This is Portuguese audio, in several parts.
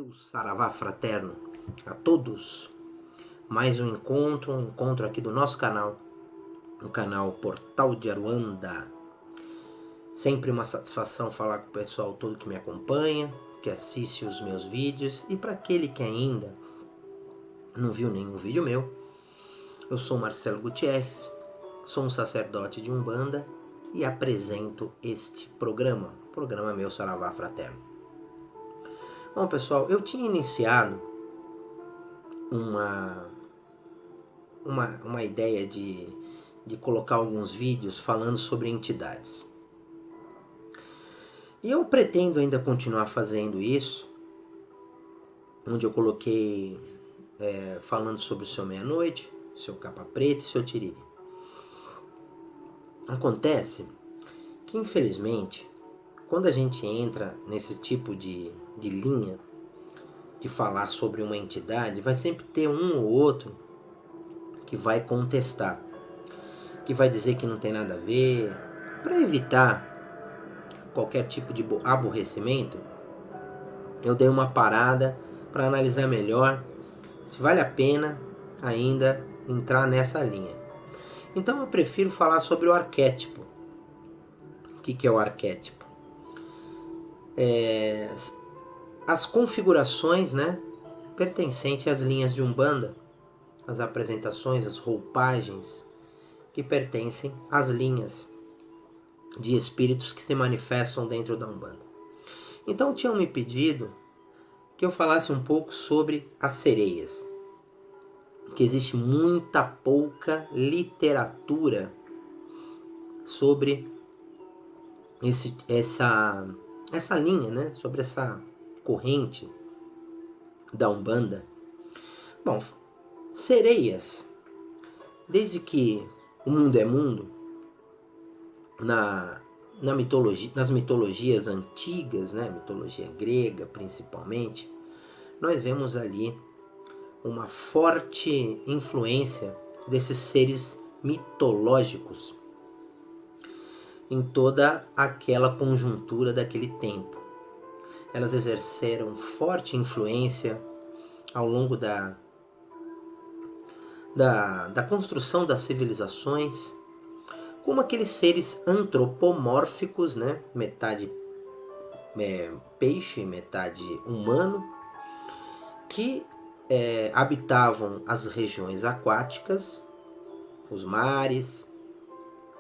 Meu saravá fraterno a todos. Mais um encontro aqui do nosso canal, no canal Portal de Aruanda. Sempre uma satisfação falar com o pessoal todo que me acompanha, que assiste os meus vídeos. E para aquele que ainda não viu nenhum vídeo meu, eu sou Marcelo Gutierrez, sou um sacerdote de Umbanda e apresento este programa Meu Saravá Fraterno. Bom, pessoal, eu tinha iniciado uma ideia de colocar alguns vídeos falando sobre entidades. E eu pretendo ainda continuar fazendo isso, onde eu coloquei falando sobre o seu meia-noite, seu capa preta e seu tiriri. Acontece que, infelizmente, quando a gente entra nesse tipo de linha de falar sobre uma entidade, vai sempre ter um ou outro que vai contestar, que vai dizer que não tem nada a ver. Para evitar qualquer tipo de aborrecimento, eu dei uma parada para analisar melhor se vale a pena ainda entrar nessa linha. Então eu prefiro falar sobre o arquétipo. O que é o arquétipo? As configurações, pertencentes às linhas de Umbanda, as apresentações, as roupagens que pertencem às linhas de espíritos que se manifestam dentro da Umbanda. Então tinham me pedido que eu falasse um pouco sobre as sereias, que existe muita pouca literatura sobre essa linha, sobre essa corrente da Umbanda. Bom, sereias, desde que o mundo é mundo, nas mitologias antigas, mitologia grega principalmente, nós vemos ali uma forte influência desses seres mitológicos em toda aquela conjuntura daquele tempo. Elas exerceram forte influência ao longo da construção das civilizações, como aqueles seres antropomórficos, metade peixe, metade humano, que habitavam as regiões aquáticas, os mares,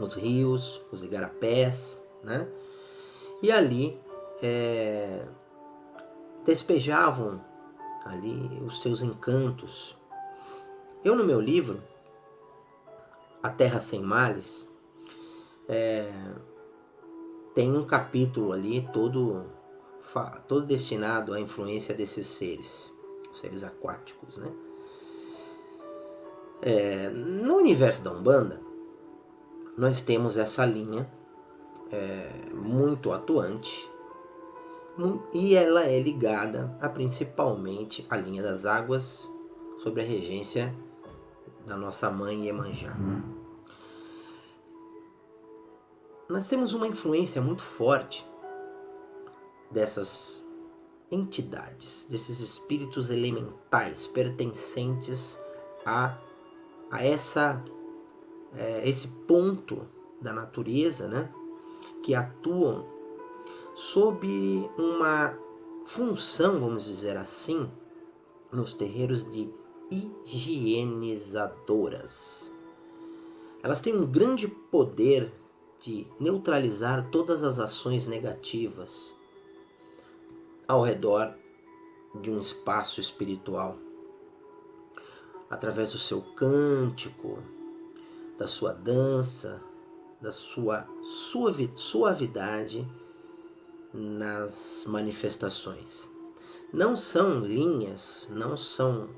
os rios, os igarapés, e ali despejavam ali os seus encantos. Eu, no meu livro A Terra Sem Males, tem um capítulo ali todo destinado à influência desses seres, os seres aquáticos, No universo da Umbanda, nós temos essa linha muito atuante, e ela é ligada principalmente à linha das águas, sob a regência da nossa mãe Iemanjá. Nós temos uma influência muito forte dessas entidades, desses espíritos elementais pertencentes a esse ponto da natureza, que atuam sob uma função, vamos dizer assim, nos terreiros de higienizadoras. Elas têm um grande poder de neutralizar todas as ações negativas ao redor de um espaço espiritual, através do seu cântico, da sua dança, da sua suavidade nas manifestações. Não são linhas, não são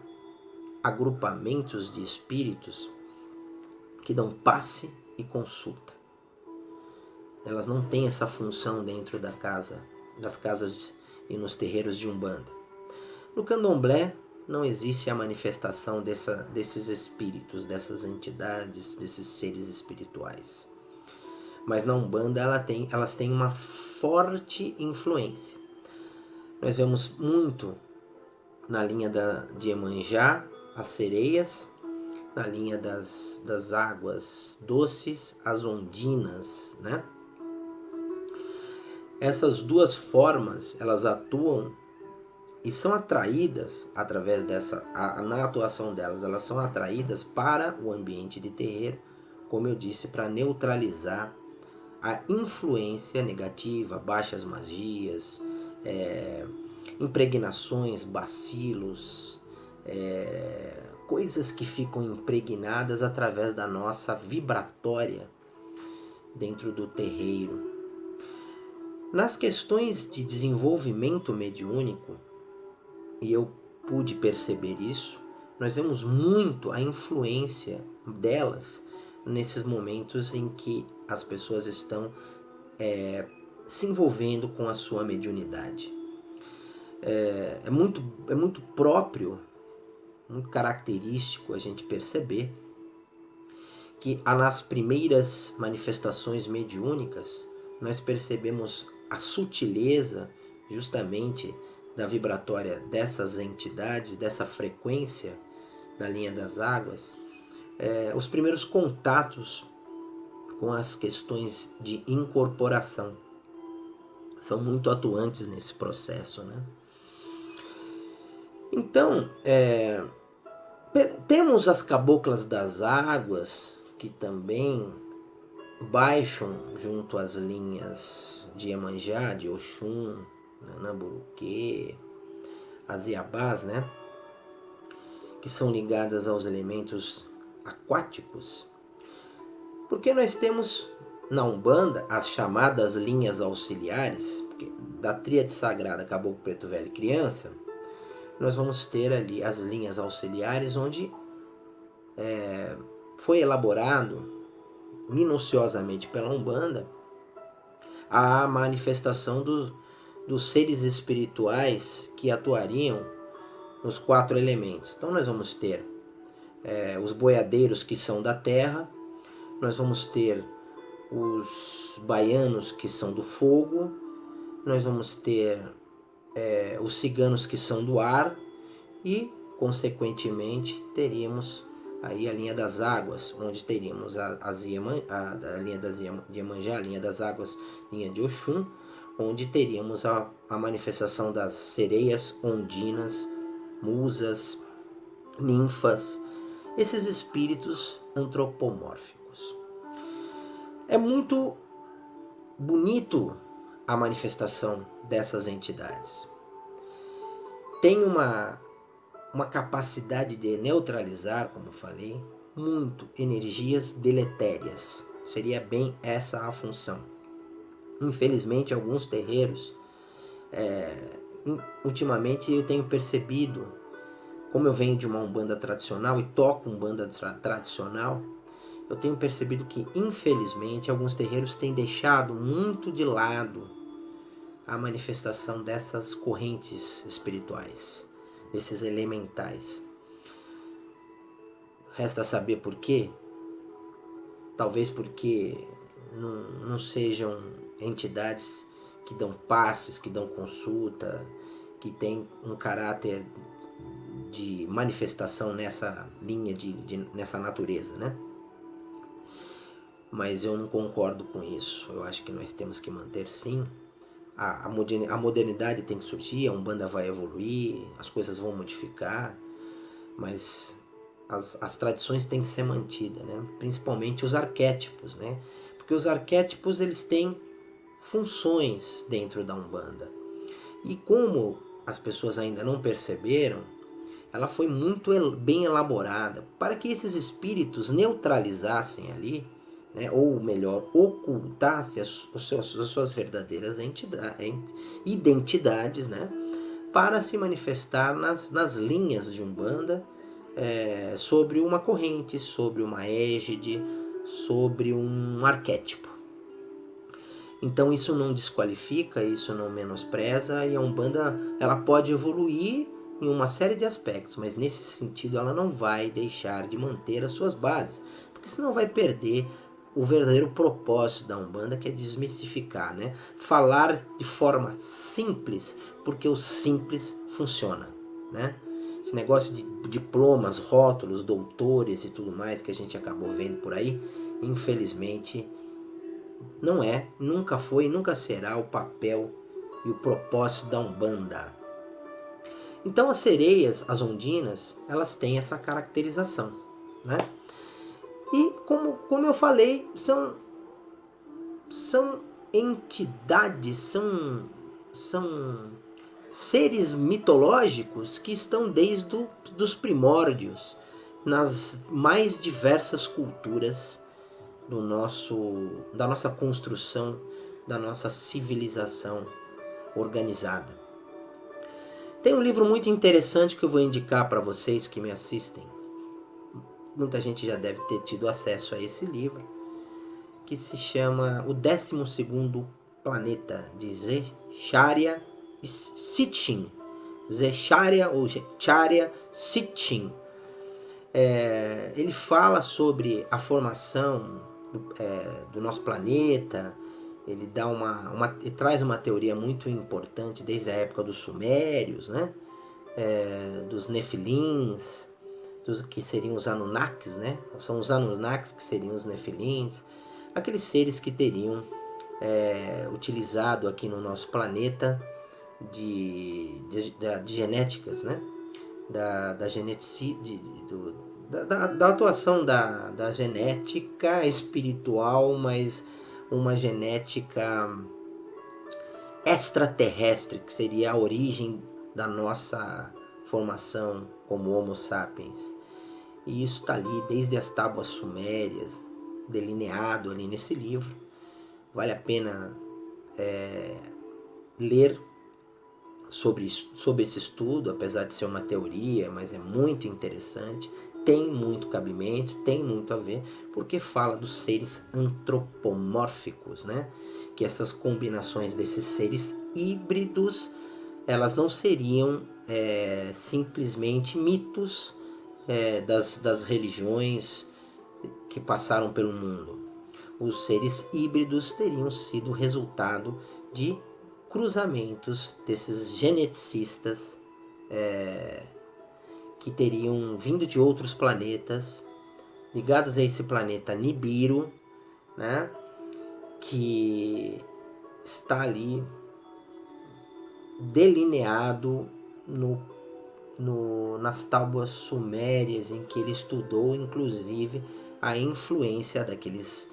agrupamentos de espíritos que dão passe e consulta. Elas não têm essa função dentro das casas e nos terreiros de Umbanda. No Candomblé não existe a manifestação desses espíritos, dessas entidades, desses seres espirituais. Mas na Umbanda elas têm uma forte influência. Nós vemos muito na linha de Iemanjá, as sereias, na linha das águas doces, as ondinas, né? Essas duas formas, elas atuam e são atraídas através na atuação delas, elas são atraídas para o ambiente de terreiro, como eu disse, para neutralizar a influência negativa, baixas magias, impregnações, bacilos, coisas que ficam impregnadas através da nossa vibratória dentro do terreiro. Nas questões de desenvolvimento mediúnico, e eu pude perceber isso, nós vemos muito a influência delas nesses momentos em que as pessoas estão se envolvendo com a sua mediunidade. É muito próprio, muito característico a gente perceber que nas primeiras manifestações mediúnicas nós percebemos a sutileza justamente da vibratória dessas entidades, dessa frequência da linha das águas, os primeiros contatos com as questões de incorporação são muito atuantes nesse processo, né? Então, temos as caboclas das águas, que também baixam junto às linhas de Iemanjá, de Oxum, Namburuquê, as Iabás, né? Que são ligadas aos elementos aquáticos. Porque nós temos na Umbanda as chamadas linhas auxiliares, da tríade sagrada Caboclo, Preto Velho e Criança, nós vamos ter ali as linhas auxiliares, onde foi elaborado minuciosamente pela Umbanda a manifestação dos seres espirituais que atuariam nos 4 elementos. Então nós vamos ter os boiadeiros, que são da terra, nós vamos ter os baianos, que são do fogo, nós vamos ter os ciganos, que são do ar, e consequentemente teríamos aí a linha das águas, onde teríamos a linha de Iemanjá, a linha das águas, linha de Oxum, onde teríamos a manifestação das sereias, ondinas, musas, ninfas, esses espíritos antropomórficos. É muito bonito a manifestação dessas entidades. Tem uma capacidade de neutralizar, como eu falei, muito energias deletérias. Seria bem essa a função. Infelizmente, alguns terreiros, ultimamente eu tenho percebido, como eu venho de uma Umbanda tradicional e toco Umbanda tradicional, eu tenho percebido que, infelizmente, alguns terreiros têm deixado muito de lado a manifestação dessas correntes espirituais, desses elementais. Resta saber por quê. Talvez porque não sejam entidades que dão passes, que dão consulta, que tem um caráter de manifestação nessa linha, nessa natureza, né? Mas eu não concordo com isso. Eu acho que nós temos que manter, sim, a modernidade tem que surgir, a Umbanda vai evoluir, as coisas vão modificar, mas as tradições têm que ser mantidas, né? Principalmente os arquétipos, né? Porque os arquétipos, eles têm funções dentro da Umbanda. E como as pessoas ainda não perceberam, ela foi muito bem elaborada para que esses espíritos neutralizassem ali, né, ou melhor, ocultassem as suas verdadeiras identidades, né, para se manifestar nas linhas de Umbanda, sobre uma corrente, sobre uma égide, sobre um arquétipo. Então isso não desqualifica, isso não menospreza, e a Umbanda, ela pode evoluir em uma série de aspectos, mas nesse sentido ela não vai deixar de manter as suas bases, porque senão vai perder o verdadeiro propósito da Umbanda, que é desmistificar, né? Falar de forma simples, porque o simples funciona. né? Esse negócio de diplomas, rótulos, doutores e tudo mais que a gente acabou vendo por aí, infelizmente não é, nunca foi e nunca será o papel e o propósito da Umbanda. Então as sereias, as ondinas, elas têm essa caracterização, né? E como eu falei, são entidades, são seres mitológicos que estão desde os primórdios nas mais diversas culturas da nossa construção, da nossa civilização organizada. Tem um livro muito interessante que eu vou indicar para vocês que me assistem. Muita gente já deve ter tido acesso a esse livro, que se chama O 12º Planeta, de Zecharia Sitchin. Zecharia ou Zecharia Sitchin. Ele fala sobre a formação do nosso planeta. Ele dá ele traz uma teoria muito importante desde a época dos sumérios, né? Dos nefilins, que seriam os Anunnakis, né? São os Anunnakis que seriam os nefilins, aqueles seres que teriam utilizado aqui no nosso planeta de genéticas, né? Da atuação da genética espiritual, mas uma genética extraterrestre, que seria a origem da nossa formação como Homo sapiens. E isso está ali desde as tábuas sumérias, delineado ali nesse livro. Vale a pena ler sobre esse estudo, apesar de ser uma teoria, mas é muito interessante, tem muito cabimento, tem muito a ver, porque fala dos seres antropomórficos, né? Que essas combinações desses seres híbridos, elas não seriam simplesmente mitos das religiões que passaram pelo mundo. Os seres híbridos teriam sido resultado de cruzamentos desses geneticistas que teriam vindo de outros planetas, ligados a esse planeta Nibiru, né, que está ali delineado nas tábuas sumérias, em que ele estudou inclusive a influência daqueles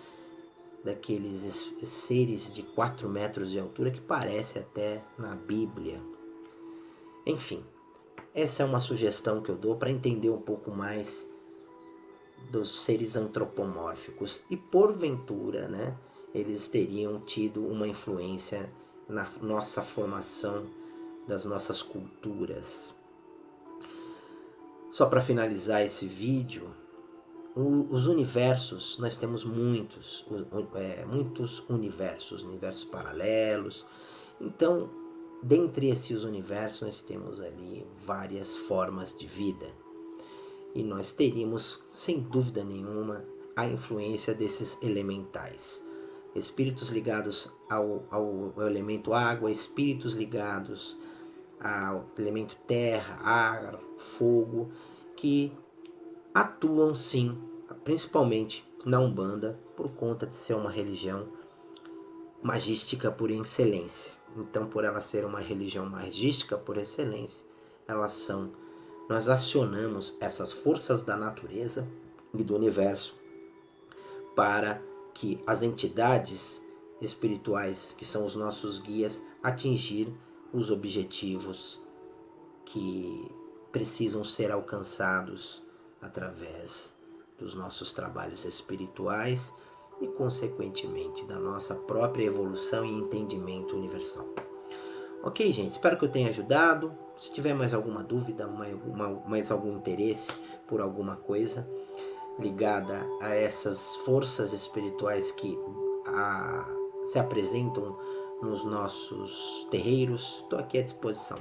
seres de 4 metros de altura, que parece até na Bíblia. Enfim, essa é uma sugestão que eu dou para entender um pouco mais dos seres antropomórficos. E porventura, né, eles teriam tido uma influência na nossa formação das nossas culturas. Só para finalizar esse vídeo, os universos, nós temos muitos universos paralelos. Então, dentre esses universos, nós temos ali várias formas de vida. E nós teríamos, sem dúvida nenhuma, a influência desses elementais. Espíritos ligados ao elemento água, espíritos ligados ao elemento terra, ar, fogo, que atuam sim, principalmente na Umbanda, por conta de ser uma religião magística por excelência. Então, por ela ser uma religião magística por excelência, nós acionamos essas forças da natureza e do universo para que as entidades espirituais, que são os nossos guias, atingir os objetivos que precisam ser alcançados através dos nossos trabalhos espirituais e, consequentemente, da nossa própria evolução e entendimento universal. Ok, gente? Espero que eu tenha ajudado. Se tiver mais alguma dúvida, mais algum interesse por alguma coisa ligada a essas forças espirituais que se apresentam nos nossos terreiros, estou aqui à disposição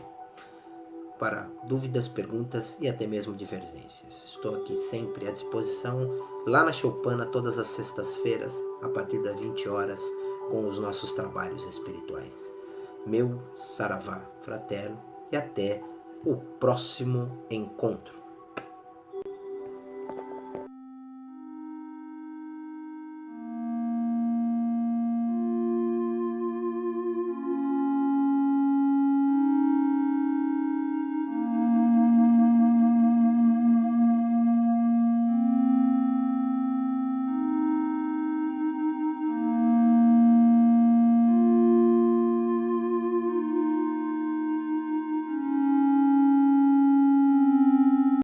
para dúvidas, perguntas e até mesmo divergências. Estou aqui sempre à disposição, lá na Choupana, todas as sextas-feiras, a partir das 20 horas, com os nossos trabalhos espirituais. Meu saravá fraterno e até o próximo encontro.